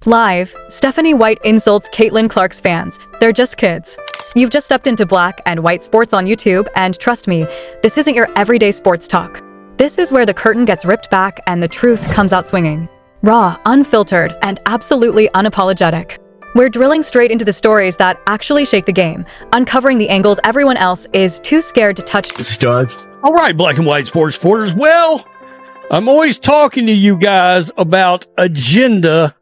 Live, Stephanie White insults Caitlin Clark's fans. They're just kids. You've just stepped into black and white sports on YouTube, and trust me, this isn't your everyday sports talk. This is where the curtain gets ripped back and the truth comes out swinging. Raw, unfiltered, and absolutely unapologetic. We're drilling straight into the stories that actually shake the game, uncovering the angles everyone else is too scared to touch. Studs. All right, black and white sports supporters. Well, I'm always talking to you guys about agenda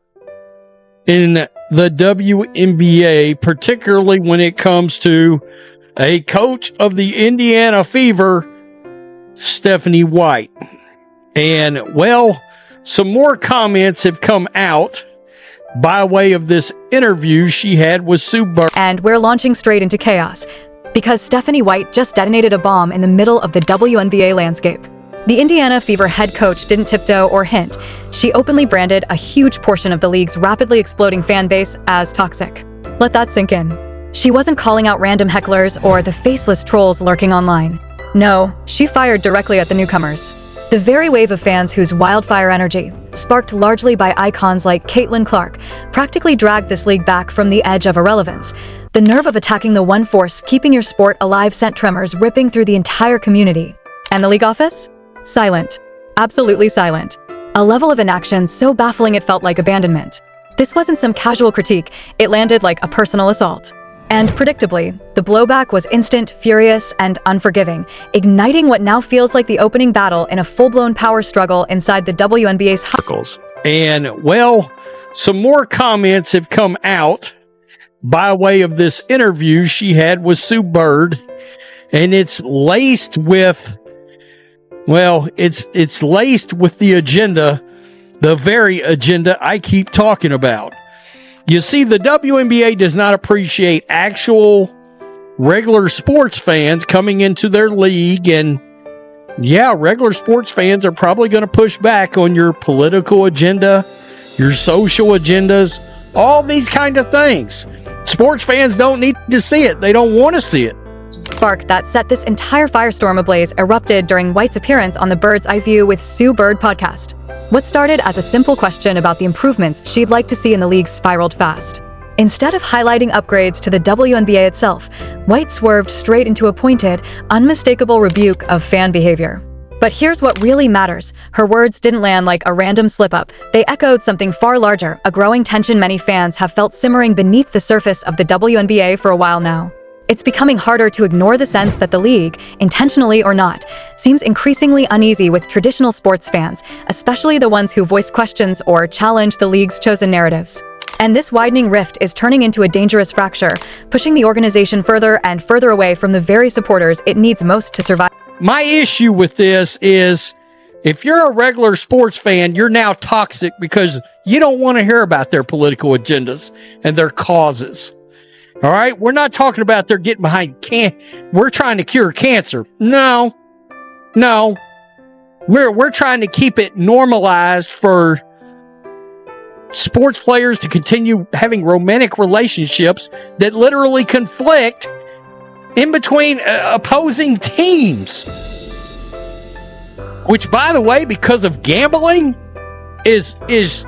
in the WNBA, particularly when it comes to a coach of the Indiana Fever, Stephanie White. And, well, some more comments have come out by way of this interview she had with Sue Bird. And we're launching straight into chaos, because Stephanie White just detonated a bomb in the middle of the WNBA landscape. The Indiana Fever head coach didn't tiptoe or hint. She openly branded a huge portion of the league's rapidly exploding fan base as toxic. Let that sink in. She wasn't calling out random hecklers or the faceless trolls lurking online. No, she fired directly at the newcomers. The very wave of fans whose wildfire energy, sparked largely by icons like Caitlin Clark, practically dragged this league back from the edge of irrelevance. The nerve of attacking the one force keeping your sport alive sent tremors ripping through the entire community. And the league office? Silent. Absolutely silent. A level of inaction so baffling it felt like abandonment. This wasn't some casual critique, it landed like a personal assault. And predictably, the blowback was instant, furious, and unforgiving, igniting what now feels like the opening battle in a full-blown power struggle inside the WNBA's circles. And, well, some more comments have come out by way of this interview she had with Sue Bird, and it's laced with, well, it's laced with the agenda, the very agenda I keep talking about. You see, the WNBA does not appreciate actual regular sports fans coming into their league, and yeah, regular sports fans are probably going to push back on your political agenda, your social agendas, all these kind of things. Sports fans don't need to see it. They don't want to see it. Spark that set this entire firestorm ablaze erupted during White's appearance on the Bird's Eye View with Sue Bird podcast. What started as a simple question about the improvements she'd like to see in the league spiraled fast. Instead of highlighting upgrades to the WNBA itself, White swerved straight into a pointed, unmistakable rebuke of fan behavior. But here's what really matters. Her words didn't land like a random slip-up. They echoed something far larger, a growing tension many fans have felt simmering beneath the surface of the WNBA for a while now. It's becoming harder to ignore the sense that the league, intentionally or not, seems increasingly uneasy with traditional sports fans, especially the ones who voice questions or challenge the league's chosen narratives. And this widening rift is turning into a dangerous fracture, pushing the organization further and further away from the very supporters it needs most to survive. My issue with this is, if you're a regular sports fan, you're now toxic because you don't want to hear about their political agendas and their causes. All right, we're not talking about they're getting behind we're trying to cure cancer. No. We're trying to keep it normalized for sports players to continue having romantic relationships that literally conflict in between opposing teams. Which, by the way, because of gambling, is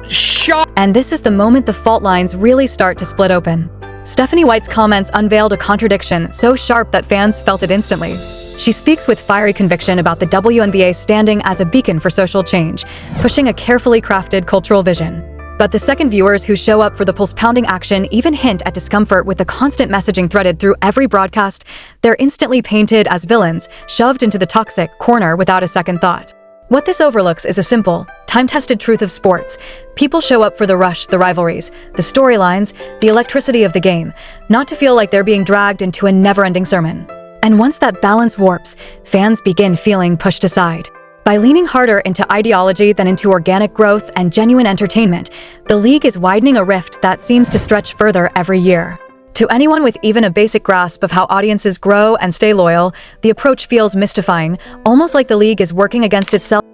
shocking. And this is the moment the fault lines really start to split open. Stephanie White's comments unveiled a contradiction so sharp that fans felt it instantly. She speaks with fiery conviction about the WNBA standing as a beacon for social change, pushing a carefully crafted cultural vision. But the second viewers who show up for the pulse-pounding action even hint at discomfort with the constant messaging threaded through every broadcast. They're instantly painted as villains, shoved into the toxic corner without a second thought. What this overlooks is a simple, time-tested truth of sports. People show up for the rush, the rivalries, the storylines, the electricity of the game, not to feel like they're being dragged into a never-ending sermon. And once that balance warps, fans begin feeling pushed aside. By leaning harder into ideology than into organic growth and genuine entertainment, the league is widening a rift that seems to stretch further every year. To anyone with even a basic grasp of how audiences grow and stay loyal, the approach feels mystifying, almost like the league is working against itself.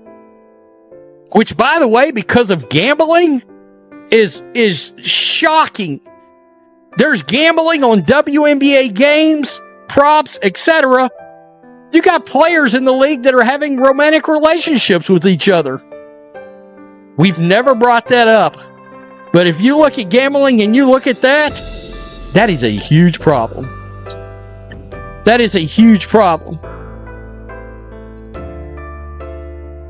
Which, by the way, because of gambling, is shocking. There's gambling on WNBA games, props, etc. You got players in the league that are having romantic relationships with each other. We've never brought that up. But if you look at gambling and you look at that, that is a huge problem. That is a huge problem.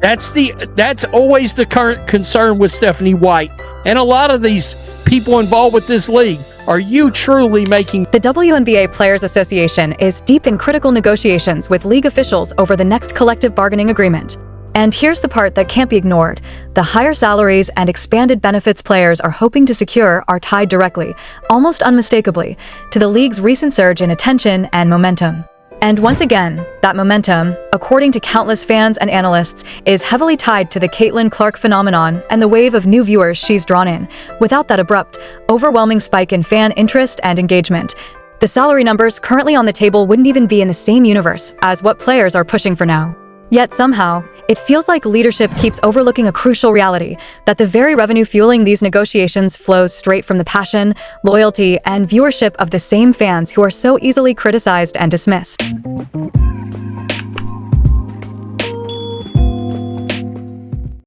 That's always the current concern with Stephanie White and a lot of these people involved with this league. Are you truly making... The WNBA Players Association is deep in critical negotiations with league officials over the next collective bargaining agreement. And here's the part that can't be ignored. The higher salaries and expanded benefits players are hoping to secure are tied directly, almost unmistakably, to the league's recent surge in attention and momentum. And once again, that momentum, according to countless fans and analysts, is heavily tied to the Caitlin Clark phenomenon and the wave of new viewers she's drawn in. Without that abrupt, overwhelming spike in fan interest and engagement, the salary numbers currently on the table wouldn't even be in the same universe as what players are pushing for now. Yet somehow, it feels like leadership keeps overlooking a crucial reality, that the very revenue fueling these negotiations flows straight from the passion, loyalty, and viewership of the same fans who are so easily criticized and dismissed.